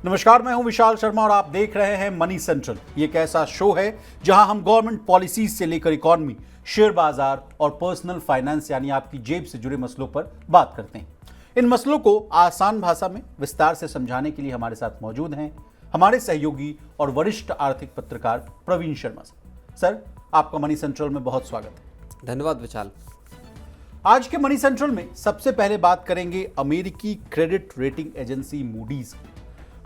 नमस्कार, मैं हूं विशाल शर्मा और आप देख रहे हैं मनी सेंट्रल। ये एक ऐसा शो है जहां हम गवर्नमेंट पॉलिसीज से लेकर इकोनॉमी, शेयर बाजार और पर्सनल फाइनेंस यानी आपकी जेब से जुड़े मसलों पर बात करते हैं। इन मसलों को आसान भाषा में विस्तार से समझाने के लिए हमारे साथ मौजूद हैं हमारे सहयोगी और वरिष्ठ आर्थिक पत्रकार प्रवीण शर्मा। सर, आपका मनी सेंट्रल में बहुत स्वागत है। धन्यवाद विशाल। आज के मनी सेंट्रल में सबसे पहले बात करेंगे अमेरिकी क्रेडिट रेटिंग एजेंसी मूडीज की।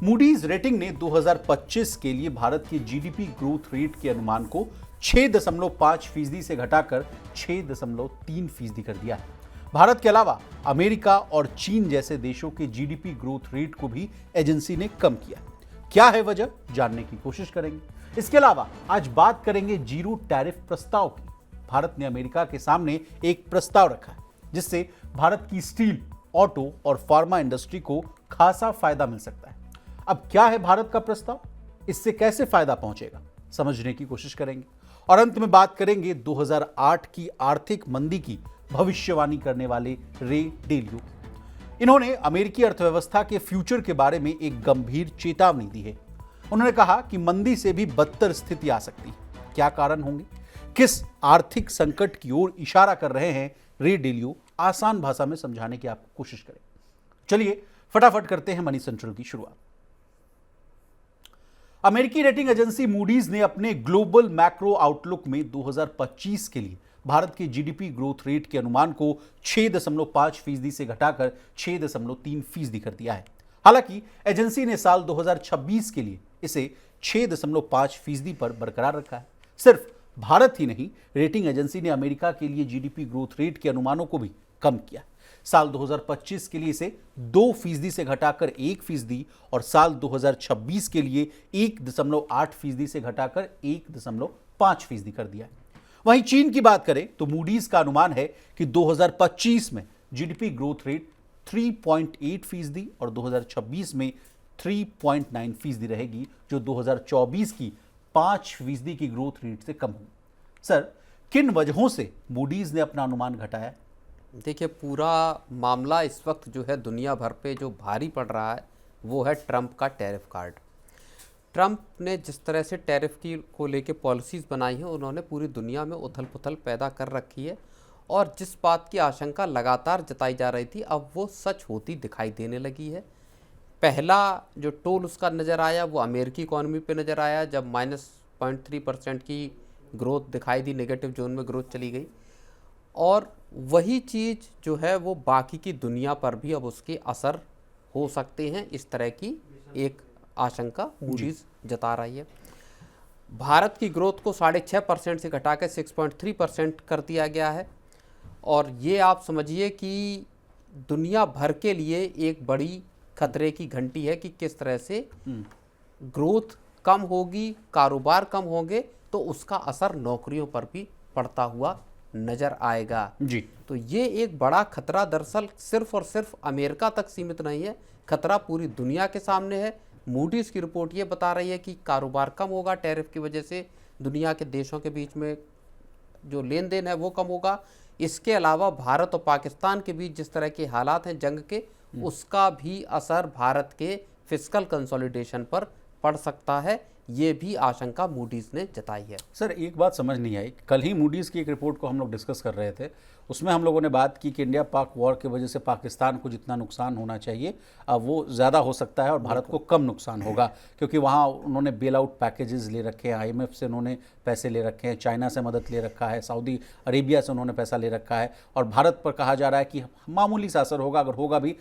मूडीज रेटिंग ने 2025 के लिए भारत के जीडीपी ग्रोथ रेट के अनुमान को 6.5% से घटाकर 6.3% कर दिया है। भारत के अलावा अमेरिका और चीन जैसे देशों के जीडीपी ग्रोथ रेट को भी एजेंसी ने कम किया। क्या है वजह, जानने की कोशिश करेंगे। इसके अलावा आज बात करेंगे जीरो टैरिफ प्रस्ताव की। भारत ने अमेरिका के सामने एक प्रस्ताव रखा है जिससे भारत की स्टील, ऑटो और फार्मा इंडस्ट्री को खासा फायदा मिल सकता है। अब क्या है भारत का प्रस्ताव, इससे कैसे फायदा पहुंचेगा, समझने की कोशिश करेंगे। और अंत में बात करेंगे 2008 की आर्थिक मंदी की भविष्यवाणी करने वाले रे डेलियो। इन्होंने अमेरिकी अर्थव्यवस्था के फ्यूचर के बारे में एक गंभीर चेतावनी दी है। उन्होंने कहा कि मंदी से भी बदतर स्थिति आ सकती है। क्या कारण होंगे, किस आर्थिक संकट की ओर इशारा कर रहे हैं रे डेलियो, आसान भाषा में समझाने की आप कोशिश करें। चलिए फटाफट करते हैं मनी सेंट्रल की शुरुआत। अमेरिकी रेटिंग एजेंसी मूडीज ने अपने ग्लोबल मैक्रो आउटलुक में 2025 के लिए भारत के जीडीपी ग्रोथ रेट के अनुमान को 6.5% से घटाकर 6.3% कर दिया है। हालांकि एजेंसी ने साल 2026 के लिए इसे 6.5% पर बरकरार रखा है। सिर्फ भारत ही नहीं, रेटिंग एजेंसी ने अमेरिका के लिए जीडीपी ग्रोथ रेट के अनुमानों को भी कम किया। साल 2025 के लिए इसे 2% से घटाकर 1% और साल 2026 के लिए 1.8% से घटाकर 1.5% कर दिया है। वहीं चीन की बात करें तो मूडीज का अनुमान है कि 2025 में जीडीपी ग्रोथ रेट 3.8% और 2026 में 3.9% रहेगी, जो 2024 की 5% की ग्रोथ रेट से कम होगी। सर, किन वजहों से मूडीज ने अपना अनुमान घटाया? देखिए, पूरा मामला इस वक्त जो है दुनिया भर पे जो भारी पड़ रहा है वो है ट्रंप का टैरिफ कार्ड। ट्रंप ने जिस तरह से टैरिफ की को लेके पॉलिसीज़ बनाई हैं, उन्होंने पूरी दुनिया में उथल पुथल पैदा कर रखी है। और जिस बात की आशंका लगातार जताई जा रही थी, अब वो सच होती दिखाई देने लगी है। पहला जो टोल उसका नज़र आया वो अमेरिकी इकॉनमी पे नज़र आया, जब -0.3% की ग्रोथ दिखाई दी, नेगेटिव जोन में ग्रोथ चली गई। और वही चीज़ जो है वो बाकी की दुनिया पर भी अब उसके असर हो सकते हैं, इस तरह की एक आशंका मूडीज जता रही है। भारत की ग्रोथ को 6.5% से घटाकर 6.3% कर दिया गया है। और ये आप समझिए कि दुनिया भर के लिए एक बड़ी खतरे की घंटी है कि किस तरह से ग्रोथ कम होगी, कारोबार कम होंगे, तो उसका असर नौकरियों पर भी पड़ता हुआ नजर आएगा जी। तो ये एक बड़ा खतरा दरअसल सिर्फ और सिर्फ अमेरिका तक सीमित नहीं है, खतरा पूरी दुनिया के सामने है। मूडीज की रिपोर्ट ये बता रही है कि कारोबार कम होगा टैरिफ की वजह से, दुनिया के देशों के बीच में जो लेन देन है वो कम होगा। इसके अलावा भारत और पाकिस्तान के बीच जिस तरह के हालात हैं जंग के, उसका भी असर भारत के फिस्कल कंसोलिडेशन पर पड़ सकता है। ये भी आशंका मूडीज ने जताई है। सर, एक बात समझ नहीं आई, कल ही मूडीज की एक रिपोर्ट को हम लोग डिस्कस कर रहे थे, उसमें हम लोगों ने बात की कि इंडिया पाक वॉर की वजह से पाकिस्तान को जितना नुकसान होना चाहिए वो ज़्यादा हो सकता है और भारत को कम नुकसान होगा, क्योंकि वहाँ उन्होंने बेल आउट पैकेजेस ले रखे हैं, IMF से उन्होंने पैसे ले रखे हैं, चाइना से मदद ले रखा है, सऊदी अरेबिया से उन्होंने पैसा ले रखा है, और भारत पर कहा जा रहा है कि मामूली सा असर होगा, अगर होगा भी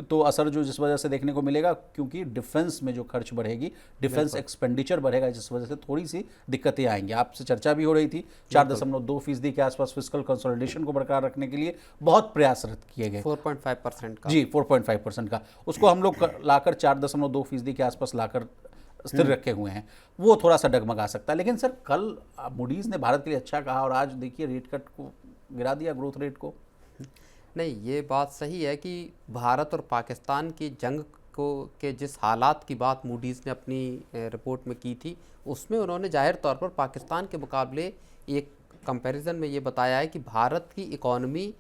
तो असर जो जिस वजह से देखने को मिलेगा क्योंकि डिफेंस में जो खर्च बढ़ेगी, डिफेंस एक्सपेंडिचर बढ़ेगा, जिस वजह से थोड़ी सी दिक्कतें आएंगी। आपसे चर्चा भी हो रही थी, 4.2% के आसपास फिस्कल कंसोलिडेशन को बरकरार रखने के लिए बहुत प्रयासरत किए गए, 4.5% का। जी, 4.5% का, उसको हम लोग लाकर 4.2% के आसपास लाकर स्थिर रखे हुए हैं। वो थोड़ा सा डगमगा सकता है। लेकिन सर, कल मूडीज ने भारत के लिए अच्छा कहा और आज देखिए रेट कट को गिरा दिया, ग्रोथ रेट को। नहीं, ये बात सही है कि भारत और पाकिस्तान की जंग को के जिस हालात की बात मूडीज़ ने अपनी रिपोर्ट में की थी, उसमें उन्होंने जाहिर तौर पर पाकिस्तान के मुकाबले एक कंपैरिजन में ये बताया है कि भारत की इकॉनमी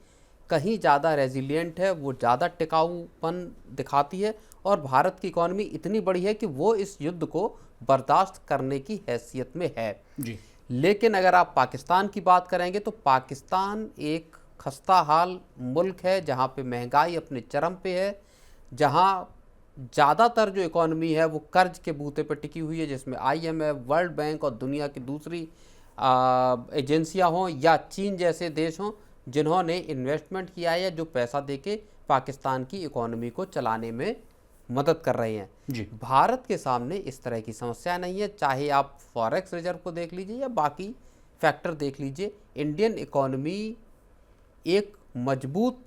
कहीं ज़्यादा रेजिलिएंट है, वो ज़्यादा टिकाऊपन दिखाती है और भारत की इकॉनमी इतनी बड़ी है कि वो इस युद्ध को बर्दाश्त करने की हैसियत में है जी। लेकिन अगर आप पाकिस्तान की बात करेंगे तो पाकिस्तान एक खस्ता हाल मुल्क है जहाँ पे महंगाई अपने चरम पे है, जहाँ ज़्यादातर जो इकॉनमी है वो कर्ज के बूते पर टिकी हुई है, जिसमें IMF, वर्ल्ड बैंक और दुनिया की दूसरी एजेंसियां हों या चीन जैसे देश हों जिन्होंने इन्वेस्टमेंट किया है या जो पैसा देके पाकिस्तान की इकॉनमी को चलाने में मदद कर रहे हैं। जी। भारत के सामने इस तरह की समस्या नहीं है, चाहे आप फॉरेक्स रिजर्व को देख लीजिए या बाकी फैक्टर देख लीजिए। इंडियन इकॉनमी एक मजबूत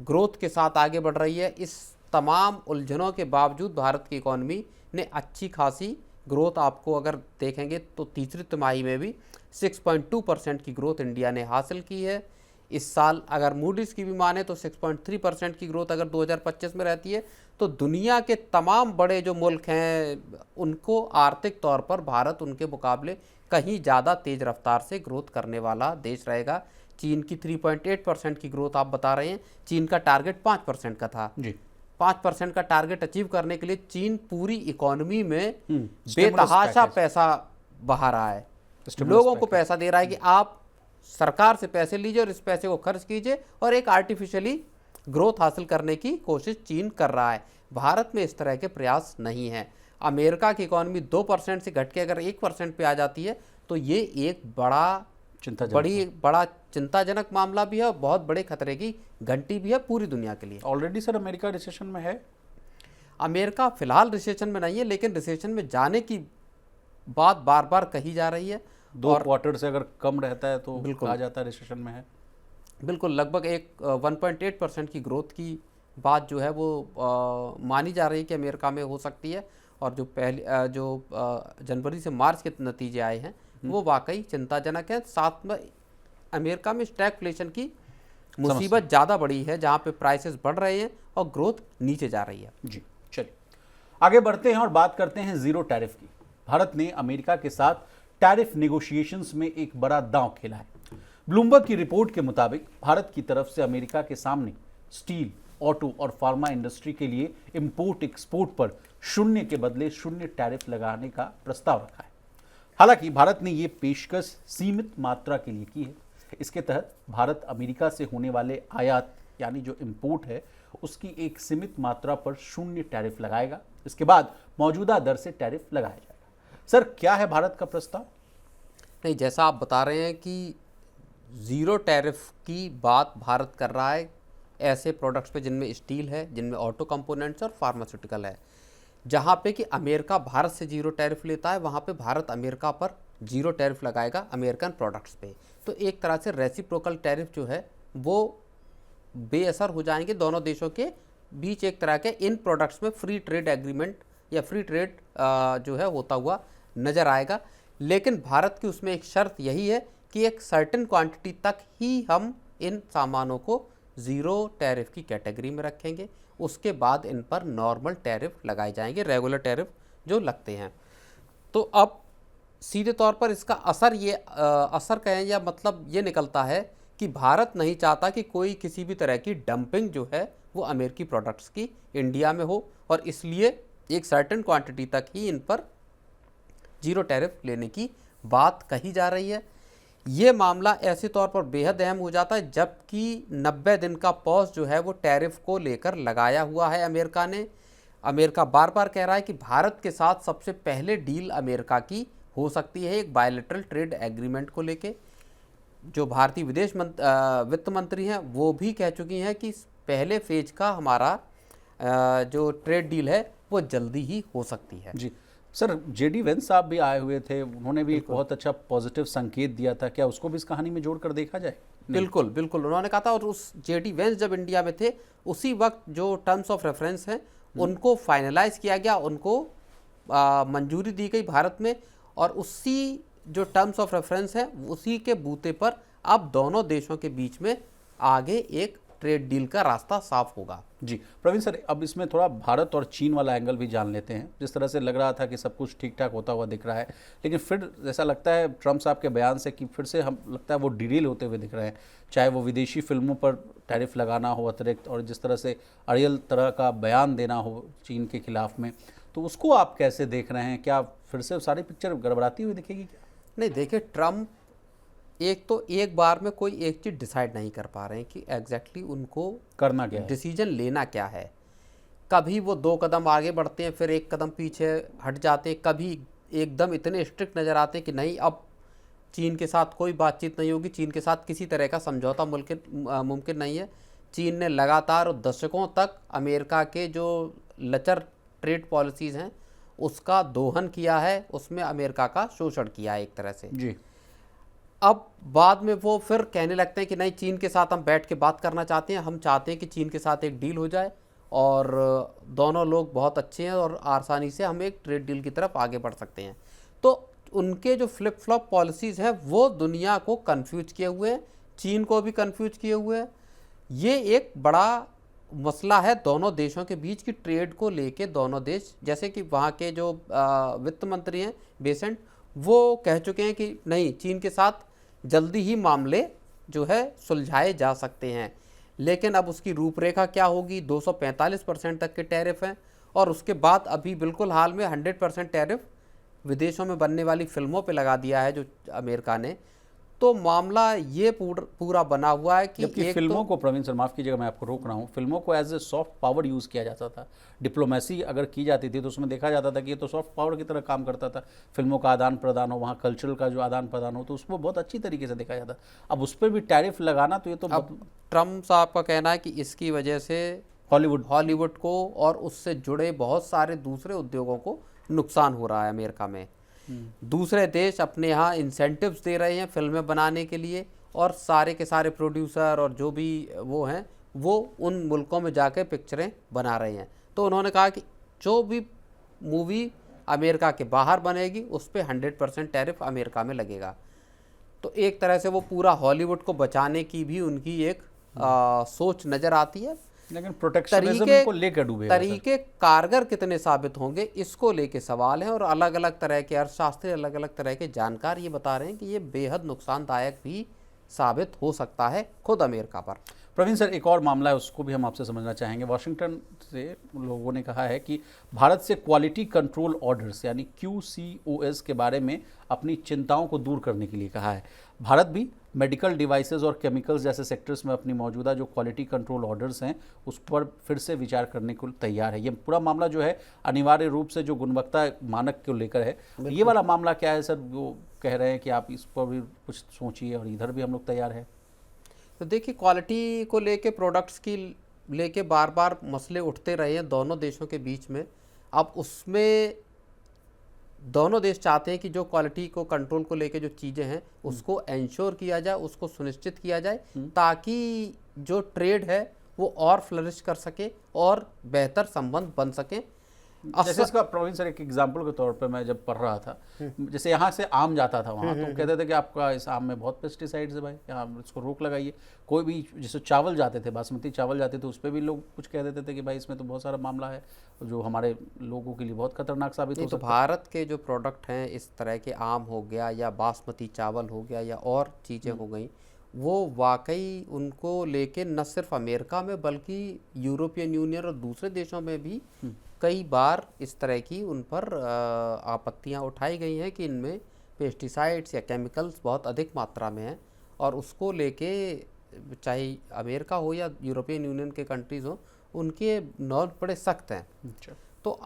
ग्रोथ के साथ आगे बढ़ रही है। इस तमाम उलझनों के बावजूद भारत की इकॉनमी ने अच्छी खासी ग्रोथ, आपको अगर देखेंगे तो तीसरी तिमाही में भी 6.2% की ग्रोथ इंडिया ने हासिल की है। इस साल अगर मूडीज़ की भी माने तो 6.3% की ग्रोथ अगर 2025 में रहती है तो दुनिया के तमाम बड़े जो मुल्क हैं उनको आर्थिक तौर पर भारत उनके मुकाबले कहीं ज़्यादा तेज़ रफ्तार से ग्रोथ करने वाला देश रहेगा। चीन की 3.8% की ग्रोथ आप बता रहे हैं, चीन का टारगेट 5% का था जी। 5% का टारगेट अचीव करने के लिए चीन पूरी इकॉनमी में Stimulus बेतहाशा package। पैसा बहा रहा है, Stimulus लोगों को package। पैसा दे रहा है कि आप सरकार से पैसे लीजिए और इस पैसे को खर्च कीजिए और एक आर्टिफिशियली ग्रोथ हासिल करने की कोशिश चीन कर रहा है। भारत में इस तरह के प्रयास नहीं हैं। अमेरिका की इकॉनमी 2% से घट के अगर 1% पे आ जाती है तो ये एक बड़ा चिंताजनक मामला भी है और बहुत बड़े खतरे की घंटी भी है पूरी दुनिया के लिए। ऑलरेडी सर अमेरिका रिसेशन में है? अमेरिका फिलहाल रिसेशन में नहीं है, लेकिन रिसेशन में जाने की बात बार बार कही जा रही है। 2 क्वार्टर से अगर कम रहता है तो बिल्कुल कहा जाता है रिसेशन में है। बिल्कुल, लगभग 1.8% की ग्रोथ की बात जो है वो मानी जा रही है कि अमेरिका में हो सकती है। और जो जनवरी से मार्च के नतीजे आए हैं वो वाकई चिंताजनक है। साथ में अमेरिका में स्टैगफ्लेशन की मुसीबत ज़्यादा बड़ी है, जहाँ पे प्राइसेस बढ़ रहे हैं और ग्रोथ नीचे जा रही है। जी, चलिए आगे बढ़ते हैं और बात करते हैं जीरो टैरिफ की। भारत ने अमेरिका के साथ टैरिफ नेगोशिएशंस में एक बड़ा दांव खेला है। ब्लूमबर्ग की रिपोर्ट के मुताबिक भारत की तरफ से अमेरिका के सामने स्टील, ऑटो और फार्मा इंडस्ट्री के लिए इंपोर्ट एक्सपोर्ट पर 0 के बदले 0 टैरिफ लगाने का प्रस्ताव रखा है। हालांकि भारत ने यह पेशकश सीमित मात्रा के लिए की है। इसके तहत भारत अमेरिका से होने वाले आयात यानी जो इंपोर्ट है उसकी एक सीमित मात्रा पर 0 टैरिफ लगाएगा। इसके बाद मौजूदा दर से टैरिफ लगाया जाएगा। सर, क्या है भारत का प्रस्ताव? नहीं, जैसा आप बता रहे हैं कि ज़ीरो टैरिफ की बात भारत कर रहा है ऐसे प्रोडक्ट्स पे जिनमें स्टील है, जिनमें ऑटो कंपोनेंट्स और फार्मास्यूटिकल है। जहाँ पे कि अमेरिका भारत से जीरो टैरिफ लेता है, वहाँ पे भारत अमेरिका पर जीरो टैरिफ लगाएगा अमेरिकन प्रोडक्ट्स पे। तो एक तरह से रेसिप्रोकल टैरिफ जो है वो बेअसर हो जाएंगे। दोनों देशों के बीच एक तरह के इन प्रोडक्ट्स में फ्री ट्रेड एग्रीमेंट या फ्री ट्रेड जो है होता हुआ नज़र आएगा। लेकिन भारत की उसमें एक शर्त यही है कि एक सर्टेन क्वांटिटी तक ही हम इन सामानों को ज़ीरो टैरिफ की कैटेगरी में रखेंगे, उसके बाद इन पर नॉर्मल टैरिफ लगाए जाएंगे, रेगुलर टैरिफ जो लगते हैं। तो अब सीधे तौर पर इसका असर कहें या मतलब ये निकलता है कि भारत नहीं चाहता कि कोई किसी भी तरह की डंपिंग जो है वो अमेरिकी प्रोडक्ट्स की इंडिया में हो, और इसलिए एक सर्टेन क्वांटिटी तक ही इन पर जीरो टैरिफ लेने की बात कही जा रही है। ये मामला ऐसे तौर पर बेहद अहम हो जाता है जबकि 90 दिन का पॉज जो है वो टैरिफ को लेकर लगाया हुआ है अमेरिका ने। अमेरिका बार बार कह रहा है कि भारत के साथ सबसे पहले डील अमेरिका की हो सकती है एक बायलैटरल ट्रेड एग्रीमेंट को लेके। जो भारतीय वित्त मंत्री हैं वो भी कह चुकी हैं कि पहले फेज का हमारा जो ट्रेड डील है वो जल्दी ही हो सकती है। जी सर, जेडी वेंस साहब भी आए हुए थे, उन्होंने भी एक बहुत अच्छा पॉजिटिव संकेत दिया था। क्या उसको भी इस कहानी में जोड़कर देखा जाए? बिल्कुल बिल्कुल, उन्होंने कहा था। और उस जेडी वेंस जब इंडिया में थे उसी वक्त जो टर्म्स ऑफ रेफरेंस हैं उनको फाइनलाइज किया गया, उनको मंजूरी दी गई भारत में, और उसी जो टर्म्स ऑफ रेफरेंस है उसी के बूते पर अब दोनों देशों के बीच में आगे एक ट्रेड डील का रास्ता साफ होगा। जी प्रवीण सर, अब इसमें थोड़ा भारत और चीन वाला एंगल भी जान लेते हैं। जिस तरह से लग रहा था कि सब कुछ ठीक ठाक होता हुआ दिख रहा है, लेकिन फिर ऐसा लगता है ट्रम्प साहब के बयान से कि फिर से हम लगता है वो डिरेल होते हुए दिख रहे हैं, चाहे वो विदेशी फिल्मों पर टैरिफ लगाना हो अतिरिक्त, और जिस तरह से अड़ियल तरह का बयान देना हो चीन के खिलाफ में, तो उसको आप कैसे देख रहे हैं? क्या फिर से सारी पिक्चर गड़बड़ाती हुई दिखेगी क्या? नहीं, देखिए, ट्रम्प एक बार में कोई एक चीज़ डिसाइड नहीं कर पा रहे हैं कि एग्जैक्टली उनको करना क्या है, डिसीजन लेना क्या है। कभी वो 2 कदम आगे बढ़ते हैं, फिर 1 कदम पीछे हट जाते हैं, कभी एकदम इतने स्ट्रिक्ट नज़र आते हैं कि नहीं, अब चीन के साथ कोई बातचीत नहीं होगी, चीन के साथ किसी तरह का समझौता मुमकिन नहीं है। चीन ने लगातार दशकों तक अमेरिका के जो लचर ट्रेड पॉलिसीज़ हैं उसका दोहन किया है, उसमें अमेरिका का शोषण किया है एक तरह से जी। अब बाद में वो फिर कहने लगते हैं कि नहीं, चीन के साथ हम बैठ के बात करना चाहते हैं, हम चाहते हैं कि चीन के साथ एक डील हो जाए और दोनों लोग बहुत अच्छे हैं और आसानी से हम एक ट्रेड डील की तरफ आगे बढ़ सकते हैं। तो उनके जो फ्लिप फ्लॉप पॉलिसीज़ हैं वो दुनिया को कंफ्यूज किए हुए हैं, चीन को भी कंफ्यूज किए हुए हैं। ये एक बड़ा मसला है दोनों देशों के बीच की ट्रेड को लेके। दोनों देश, जैसे कि वहाँ के जो वित्त मंत्री हैं बेसेंट, वो कह चुके हैं कि नहीं, चीन के साथ जल्दी ही मामले जो है सुलझाए जा सकते हैं। लेकिन अब उसकी रूपरेखा क्या होगी? 245% तक के टैरिफ हैं और उसके बाद अभी बिल्कुल हाल में 100% टैरिफ विदेशों में बनने वाली फिल्मों पे लगा दिया है जो अमेरिका ने। तो मामला ये पूरा बना हुआ है कि जबकि फिल्मों को, प्रवीण सर माफ़ कीजिएगा मैं आपको रोक रहा हूँ, फिल्मों को as a soft power use किया जाता था। डिप्लोमेसी अगर की जाती थी तो उसमें देखा जाता था कि ये तो सॉफ्ट पावर की तरह काम करता था। फिल्मों का आदान प्रदान हो, वहाँ कल्चरल का जो आदान प्रदान हो, तो उसको बहुत अच्छी तरीके से देखा जाता। अब उस पर भी टैरिफ लगाना, तो ये तो अब ट्रम्प साहब का कहना है कि इसकी वजह से हॉलीवुड को और उससे जुड़े बहुत सारे दूसरे उद्योगों को नुकसान हो रहा है अमेरिका में। दूसरे देश अपने यहाँ इंसेंटिव्स दे रहे हैं फिल्में बनाने के लिए, और सारे के सारे प्रोड्यूसर और जो भी वो हैं वो उन मुल्कों में जाकर पिक्चरें बना रहे हैं। तो उन्होंने कहा कि जो भी मूवी अमेरिका के बाहर बनेगी उस पर 100% टैरिफ अमेरिका में लगेगा। तो एक तरह से वो पूरा हॉलीवुड को बचाने की भी उनकी एक सोच नज़र आती है। लेकिन प्रोटेक्शनिज्म को लेकर डूबे तरीके कारगर कितने साबित होंगे इसको लेके सवाल है, और अलग अलग तरह के अर्थशास्त्री, अलग अलग तरह के जानकार ये बता रहे हैं कि ये बेहद नुकसानदायक भी साबित हो सकता है खुद अमेरिका पर। प्रवीण सर, एक और मामला है, उसको भी हम आपसे समझना चाहेंगे। वाशिंगटन से लोगों ने कहा है कि भारत से क्वालिटी कंट्रोल ऑर्डर्स यानी QCOS के बारे में अपनी चिंताओं को दूर करने के लिए कहा है। भारत भी मेडिकल डिवाइसेस और केमिकल्स जैसे सेक्टर्स में अपनी मौजूदा जो क्वालिटी कंट्रोल ऑर्डर्स हैं उस पर फिर से विचार करने को तैयार है। ये पूरा मामला जो है अनिवार्य रूप से जो गुणवत्ता मानक को लेकर है। ये वाला मामला क्या है सर? वो कह रहे हैं कि आप इस पर भी कुछ सोचिए और इधर भी हम लोग तैयार हैं। तो देखिए, क्वालिटी को लेके, प्रोडक्ट्स की लेके बार बार मसले उठते रहे हैं दोनों देशों के बीच में। अब उसमें दोनों देश चाहते हैं कि जो क्वालिटी को कंट्रोल को लेके जो चीज़ें हैं उसको एंश्योर किया जाए, उसको सुनिश्चित किया जाए, ताकि जो ट्रेड है वो और फ्लरिश कर सके और बेहतर संबंध बन सके। जैसे इसका प्रवीण सर एक एग्जांपल के तौर पे मैं जब पढ़ रहा था, जैसे यहाँ से आम जाता था वहाँ, तो कहते थे कि आपका इस आम में बहुत पेस्टिसाइड्स है भाई, यहाँ इसको रोक लगाइए। कोई भी जैसे चावल जाते थे, बासमती चावल जाते थे, उस पर भी लोग कुछ कह देते थे कि भाई इसमें तो बहुत सारा मामला है जो हमारे लोगों के लिए बहुत खतरनाक साबित हो सकता है। तो भारत के जो प्रोडक्ट हैं, इस तरह के आम हो गया या बासमती चावल हो गया या और चीज़ें हो गई, वो वाकई उनको लेके न सिर्फ अमेरिका में बल्कि यूरोपियन यूनियन और दूसरे देशों में भी कई बार इस तरह की उन पर आपत्तियां उठाई गई हैं कि इनमें पेस्टिसाइड्स या केमिकल्स बहुत अधिक मात्रा में हैं, और उसको लेके चाहे अमेरिका हो या यूरोपियन यूनियन के कंट्रीज़ हो, उनके नॉर्म बड़े सख्त हैं। तो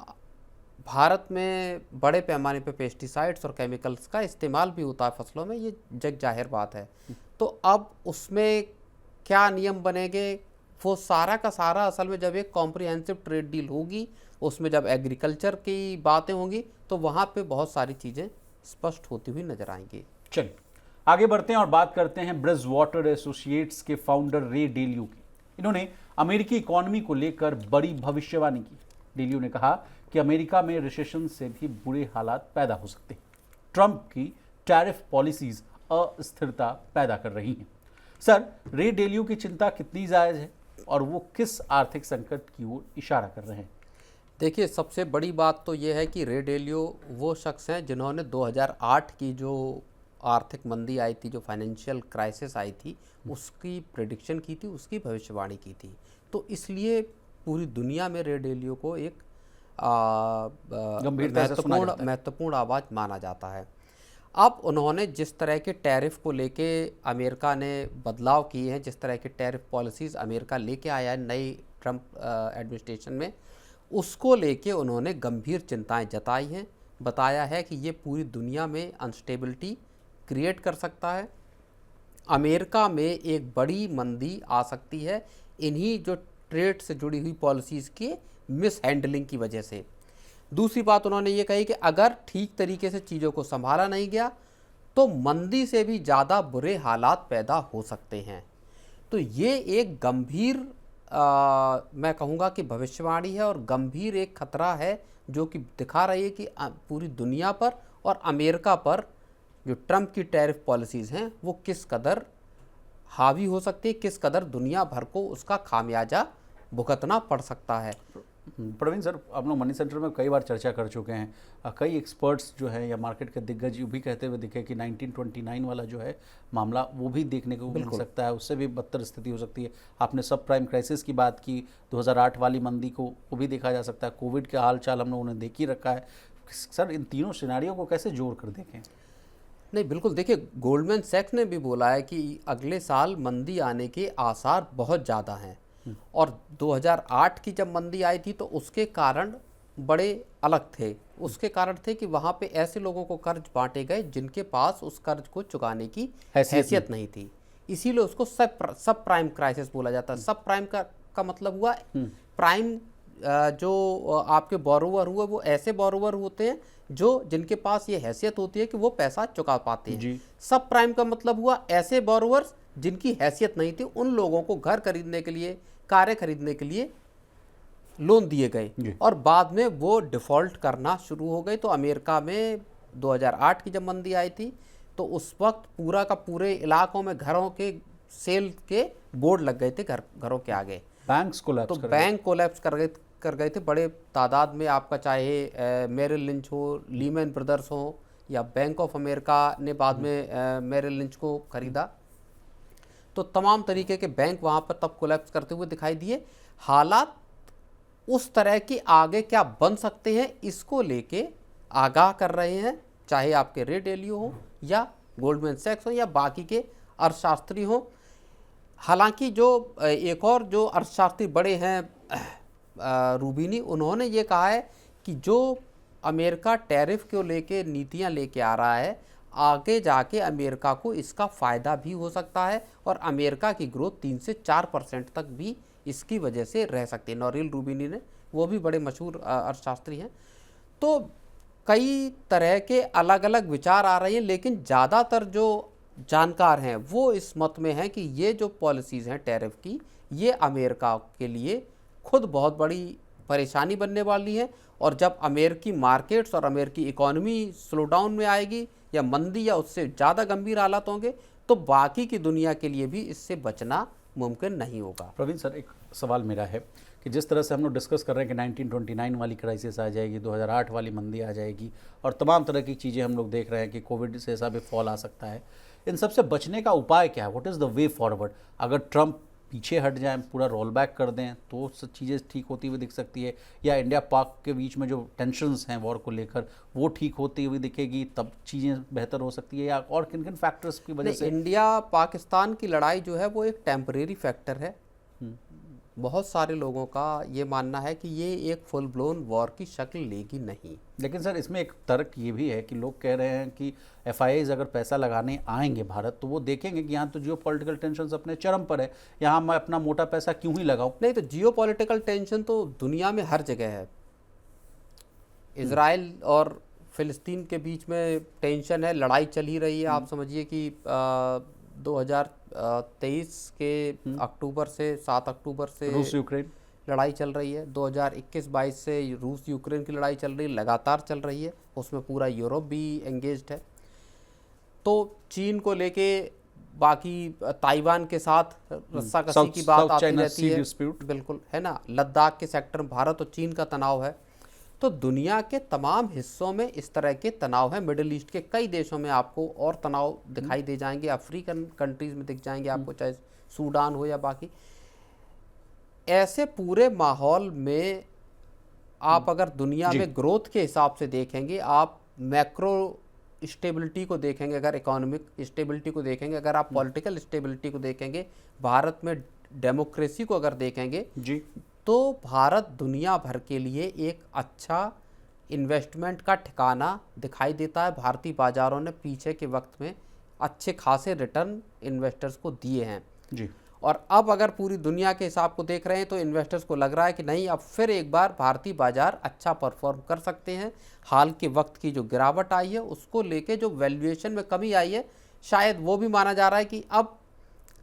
भारत में बड़े पैमाने पे पेस्टिसाइड्स और केमिकल्स का इस्तेमाल भी होता है फसलों में, ये जग जाहिर बात है। तो अब उसमें क्या नियम बनेंगे, वो सारा का सारा असल में जब एक कॉम्प्रिहेंसिव ट्रेड डील होगी, उसमें जब एग्रीकल्चर की बातें होंगी, तो वहाँ पे बहुत सारी चीज़ें स्पष्ट होती हुई नजर आएंगी। चलिए आगे बढ़ते हैं और बात करते हैं ब्रिज वाटर एसोसिएट्स के फाउंडर रे डेलियो की। इन्होंने अमेरिकी इकॉनमी को लेकर बड़ी भविष्यवाणी की। डेलियो ने कहा कि अमेरिका में रिसेशन से भी बुरे हालात पैदा हो सकते हैं। ट्रंप की टैरिफ पॉलिसीज अस्थिरता पैदा कर रही हैं। सर, रे डेलियो की चिंता कितनी जायज़ है? और वो किस आर्थिक संकट की ओर इशारा कर रहे हैं? देखिए, सबसे बड़ी बात तो ये है कि रे डेलियो वो शख्स हैं जिन्होंने 2008 की जो आर्थिक मंदी आई थी, जो फाइनेंशियल क्राइसिस आई थी, उसकी प्रेडिक्शन की थी, उसकी भविष्यवाणी की थी। तो इसलिए पूरी दुनिया में रे डेलियो को एक गंभीरता से सुना जाता है। महत्वपूर्ण आवाज़ माना जाता है। अब उन्होंने जिस तरह के टैरिफ को लेके अमेरिका ने बदलाव किए हैं, जिस तरह के टैरिफ पॉलिसीज़ अमेरिका लेके आया है नई ट्रंप एडमिनिस्ट्रेशन में, उसको लेके उन्होंने गंभीर चिंताएं जताई हैं। बताया है कि ये पूरी दुनिया में अनस्टेबिलिटी क्रिएट कर सकता है, अमेरिका में एक बड़ी मंदी आ सकती है इन्हीं जो ट्रेड से जुड़ी हुई पॉलिसीज़ के मिस हैंडलिंग की वजह से। दूसरी बात उन्होंने ये कही कि अगर ठीक तरीके से चीज़ों को संभाला नहीं गया तो मंदी से भी ज़्यादा बुरे हालात पैदा हो सकते हैं। तो ये एक गंभीर मैं कहूँगा कि भविष्यवाणी है और गंभीर एक खतरा है जो कि दिखा रही है कि पूरी दुनिया पर और अमेरिका पर जो ट्रंप की टैरिफ पॉलिसीज़ हैं वो किस कदर हावी हो सकती है, किस कदर दुनिया भर को उसका खामियाजा भुगतना पड़ सकता है। प्रवीण सर, आप लोग मनी सेंट्रल में कई बार चर्चा कर चुके हैं। कई एक्सपर्ट्स जो है या मार्केट के दिग्गज भी कहते हुए दिखे कि 1929 वाला जो है मामला वो भी देखने को मिल सकता है, उससे भी बदतर स्थिति हो सकती है। आपने सब प्राइम क्राइसिस की बात की, 2008 वाली मंदी को वो भी देखा जा सकता है, कोविड के हाल चाल हम लोगों ने देख ही रखा है। सर, इन तीनों सिनेरियो को कैसे जोड़ कर देखें? नहीं, बिल्कुल, देखिए, गोल्डमैन सैक्स ने भी बोला है कि अगले साल मंदी आने के आसार बहुत ज़्यादा हैं और 2008 की जब मंदी आई थी तो उसके कारण बड़े अलग थे। उसके कारण थे कि वहाँ पे ऐसे लोगों को कर्ज बांटे गए जिनके पास उस कर्ज को चुकाने की हैसियत नहीं थी, इसीलिए उसको सब प्राइम क्राइसिस बोला जाता है। सब प्राइम का मतलब हुआ प्राइम, जो आपके बोरोवर हुए वो ऐसे बोरोवर होते हैं जो जिनके पास ये हैसियत होती है कि वो पैसा चुका पाते हैं। सब प्राइम का मतलब हुआ ऐसे बोरोवर्स जिनकी हैसियत नहीं थी, उन लोगों को घर खरीदने के लिए, कारें खरीदने के लिए लोन दिए गए और बाद में वो डिफ़ॉल्ट करना शुरू हो गए। तो अमेरिका में 2008 की जब मंदी आई थी तो उस वक्त पूरा का पूरे इलाकों में घरों के सेल के बोर्ड लग गए थे घरों के आगे। बैंक्स कोलैप्स तो बैंक कोलैप्स कर गए थे बड़े तादाद में। आपका चाहे मेरिल लिंच हो, लीमैन ब्रदर्स हो या बैंक ऑफ अमेरिका ने बाद में मेरिल लिंच को खरीदा, तो तमाम तरीके के बैंक वहाँ पर तब कोलैप्स करते हुए दिखाई दिए। हालात उस तरह के आगे क्या बन सकते हैं इसको लेके आगाह कर रहे हैं, चाहे आपके रे डेलियो हो या गोल्डमैन सैक्स हो या बाकी के अर्थशास्त्री हो। हालांकि जो एक और जो अर्थशास्त्री बड़े हैं रूबिनी, उन्होंने ये कहा है कि जो अमेरिका टैरिफ को लेके नीतियां लेके आ रहा है, आगे जाके अमेरिका को इसका फ़ायदा भी हो सकता है और अमेरिका की ग्रोथ 3 से 4% तक भी इसकी वजह से रह सकती है। नोरिल रूबिनी ने, वो भी बड़े मशहूर अर्थशास्त्री हैं। तो कई तरह के अलग अलग विचार आ रहे हैं, लेकिन ज़्यादातर जो जानकार हैं वो इस मत में हैं कि ये जो पॉलिसीज़ हैं टैरिफ की, ये अमेरिका के लिए खुद बहुत बड़ी परेशानी बनने वाली है और जब अमेरिकी मार्केट्स और अमेरिकी इकोनॉमी स्लोडाउन में आएगी या मंदी या उससे ज़्यादा गंभीर हालात होंगे तो बाकी की दुनिया के लिए भी इससे बचना मुमकिन नहीं होगा। प्रवीण सर, एक सवाल मेरा है कि जिस तरह से हम लोग डिस्कस कर रहे हैं कि 1929 वाली क्राइसिस आ जाएगी, 2008 वाली मंदी आ जाएगी और तमाम तरह की चीज़ें हम लोग देख रहे हैं कि कोविड से ऐसा भी फॉल आ सकता है, इन सब से बचने का उपाय क्या है? What is the way forward? अगर ट्रंप पीछे हट जाएं, पूरा रोल बैक कर दें तो सब चीज़ें ठीक होती हुई दिख सकती है, या इंडिया पाक के बीच में जो टेंशन्स हैं वॉर को लेकर वो ठीक होती हुई दिखेगी, तब चीज़ें बेहतर हो सकती है, या और किन किन फैक्टर्स की वजह से? इंडिया पाकिस्तान की लड़ाई जो है वो एक टेम्परेरी फैक्टर है। बहुत सारे लोगों का ये मानना है कि ये एक फुल ब्लोन वॉर की शक्ल लेगी नहीं। लेकिन सर, इसमें एक तर्क ये भी है कि लोग कह रहे हैं कि FIIs अगर पैसा लगाने आएंगे भारत तो वो देखेंगे कि यहाँ तो जियो पॉलिटिकल टेंशन अपने चरम पर है, यहाँ मैं अपना मोटा पैसा क्यों ही लगाऊं? नहीं, तो जियो पॉलिटिकल टेंशन तो दुनिया में हर जगह है। इजराइल और फिलिस्तीन के बीच में टेंशन है, लड़ाई चल ही रही है। आप समझिए कि 2023 के अक्टूबर से 7 अक्टूबर से रूस यूक्रेन लड़ाई चल रही है। 2021-22 से रूस यूक्रेन की लड़ाई चल रही है, लगातार चल रही है। उसमें पूरा यूरोप भी एंगेज्ड है। तो चीन को लेके बाकी ताइवान के साथ रस्सा कसी साउथ की बात साउथ आती चाइना रहती सी है, डिस्प्यूट। बिल्कुल, है ना। लद्दाख के सेक्टर में भारत और चीन का तनाव है। तो दुनिया के तमाम हिस्सों में इस तरह के तनाव है। मिडिल ईस्ट के कई देशों में आपको और तनाव दिखाई दे जाएंगे, अफ्रीकन कंट्रीज में दिख जाएंगे आपको, चाहे सूडान हो या बाकी। ऐसे पूरे माहौल में आप अगर दुनिया जी। में ग्रोथ के हिसाब से देखेंगे, आप मैक्रो स्टेबिलिटी को देखेंगे, अगर इकोनॉमिक स्टेबिलिटी को देखेंगे, अगर आप पॉलिटिकल स्टेबिलिटी को देखेंगे, भारत में डेमोक्रेसी को अगर देखेंगे, जी। तो भारत दुनिया भर के लिए एक अच्छा इन्वेस्टमेंट का ठिकाना दिखाई देता है। भारतीय बाजारों ने पीछे के वक्त में अच्छे खासे रिटर्न इन्वेस्टर्स को दिए हैं जी। और अब अगर पूरी दुनिया के हिसाब को देख रहे हैं तो इन्वेस्टर्स को लग रहा है कि नहीं, अब फिर एक बार भारतीय बाजार अच्छा परफॉर्म कर सकते हैं। हाल के वक्त की जो गिरावट आई है उसको लेके जो वैल्यूएशन में कमी आई है, शायद वो भी माना जा रहा है कि अब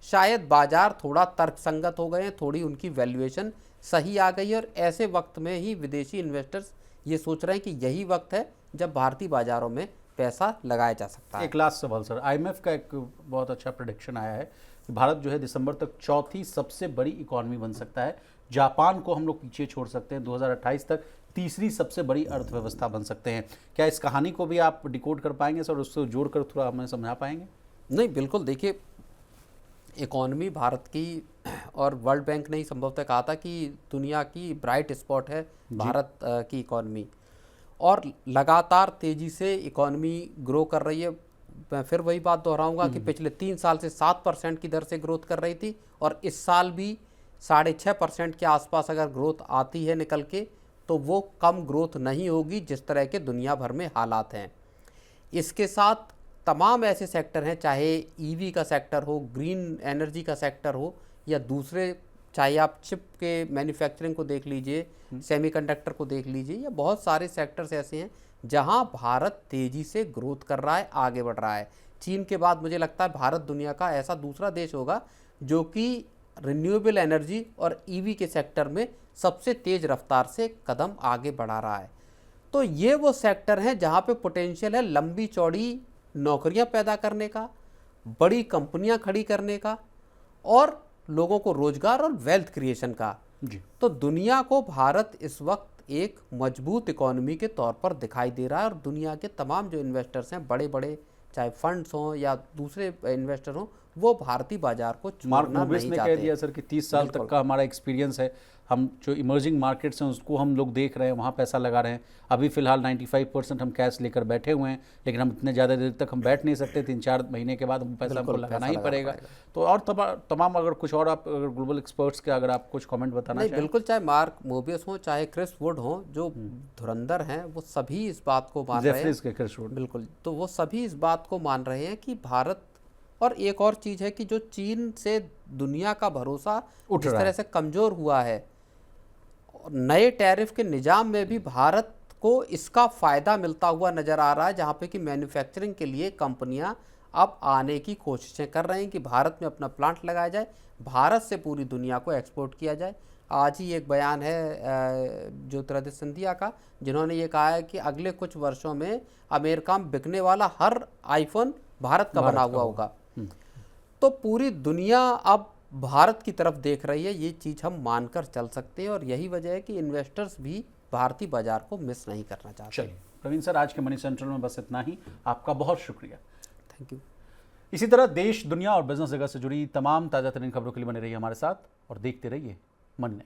शायद बाजार थोड़ा तर्कसंगत हो गए हैं, थोड़ी उनकी वैल्यूएशन सही आ गई है। और ऐसे वक्त में ही विदेशी इन्वेस्टर्स ये सोच रहे हैं कि यही वक्त है जब भारतीय बाजारों में पैसा लगाया जा सकता है। एक लास्ट सवाल सर, आईएमएफ का एक बहुत अच्छा प्रेडिक्शन आया है कि भारत जो है दिसंबर तक चौथी सबसे बड़ी इकॉनमी बन सकता है। जापान को हम लोग पीछे छोड़ सकते हैं, 2028 तक तीसरी सबसे बड़ी अर्थव्यवस्था बन सकते हैं। क्या इस कहानी को भी आप डिकोड कर पाएंगे सर, उससे जोड़कर थोड़ा हमें समझा पाएंगे? नहीं, बिल्कुल। देखिए, इकॉनमी भारत की और वर्ल्ड बैंक ने ही संभवतः कहा था कि दुनिया की ब्राइट स्पॉट है भारत की इकॉनमी, और लगातार तेज़ी से इकॉनमी ग्रो कर रही है। मैं फिर वही बात दोहराऊंगा कि पिछले 3 साल से 7% की दर से ग्रोथ कर रही थी, और इस साल भी 6.5% के आसपास अगर ग्रोथ आती है निकल के, तो वो कम ग्रोथ नहीं होगी जिस तरह के दुनिया भर में हालात हैं। इसके साथ तमाम ऐसे सेक्टर हैं, चाहे ईवी का सेक्टर हो, ग्रीन एनर्जी का सेक्टर हो, या दूसरे, चाहे आप चिप के मैन्युफैक्चरिंग को देख लीजिए, सेमीकंडक्टर को देख लीजिए, या बहुत सारे सेक्टर्स ऐसे हैं जहां भारत तेज़ी से ग्रोथ कर रहा है, आगे बढ़ रहा है। चीन के बाद मुझे लगता है भारत दुनिया का ऐसा दूसरा देश होगा जो कि रिन्यूएबल एनर्जी और ईवी के सेक्टर में सबसे तेज़ रफ्तार से कदम आगे बढ़ा रहा है। तो ये वो सेक्टर हैं जहाँ पे पोटेंशियल है लंबी चौड़ी नौकरियां पैदा करने का, बड़ी कंपनियां खड़ी करने का, और लोगों को रोजगार और वेल्थ क्रिएशन का। जी। तो दुनिया को भारत इस वक्त एक मजबूत इकोनॉमी के तौर पर दिखाई दे रहा है, और दुनिया के तमाम जो इन्वेस्टर्स हैं, बड़े बड़े चाहे फंड्स हों या दूसरे इन्वेस्टर हों, वो भारतीय बाजार को मार्क छोड़ना मूविस नहीं ने कह चाहते। दिया सर कि 30 साल तक का हमारा एक्सपीरियंस है, हम जो इमर्जिंग मार्केट्स हैं उसको हम लोग देख रहे हैं, वहाँ पैसा लगा रहे हैं। अभी फिलहाल 95% हम कैश लेकर बैठे हुए हैं, लेकिन हम इतने ज़्यादा देर तक हम बैठ नहीं सकते। 3-4 महीने के बाद हम पैसा हमको लगाना ही पड़ेगा। तो और तमाम अगर कुछ और आप अगर ग्लोबल एक्सपर्ट्स के अगर आप कुछ कमेंट बताना नहीं, चाहें? बिल्कुल, चाहे मार्क मोबियस हो, चाहे क्रिस वुड हो, जो धुरंधर हैं, वो सभी इस बात को मान रहे जेफरीज हैं। के क्रिस वुड। बिल्कुल, तो वो सभी इस बात को मान रहे हैं कि भारत, और एक और चीज़ है कि जो चीन से दुनिया का भरोसा उठ जिस रहा तरह है। से कमज़ोर हुआ है, और नए टैरिफ के निज़ाम में भी भारत को इसका फ़ायदा मिलता हुआ नज़र आ रहा है, जहाँ पे कि मैन्युफैक्चरिंग के लिए कंपनियां अब आने की कोशिशें कर रही हैं कि भारत में अपना प्लांट लगाया जाए, भारत से पूरी दुनिया को एक्सपोर्ट किया जाए। आज ही एक बयान है ज्योतिरादित्य सिंधिया का, जिन्होंने ये कहा है कि अगले कुछ वर्षों में अमेरिका में बिकने वाला हर आईफोन भारत का बना हुआ होगा। तो पूरी दुनिया अब भारत की तरफ देख रही है, ये चीज़ हम मानकर चल सकते हैं, और यही वजह है कि इन्वेस्टर्स भी भारतीय बाजार को मिस नहीं करना चाहते। चलिए प्रवीण सर, आज के मनी सेंट्रल में बस इतना ही। आपका बहुत शुक्रिया। Thank you. इसी तरह देश, दुनिया और बिजनेस जगत से जुड़ी तमाम ताज़ा तरीन खबरों के लिए बने रहिए हमारे साथ और देखते रहिए मनी।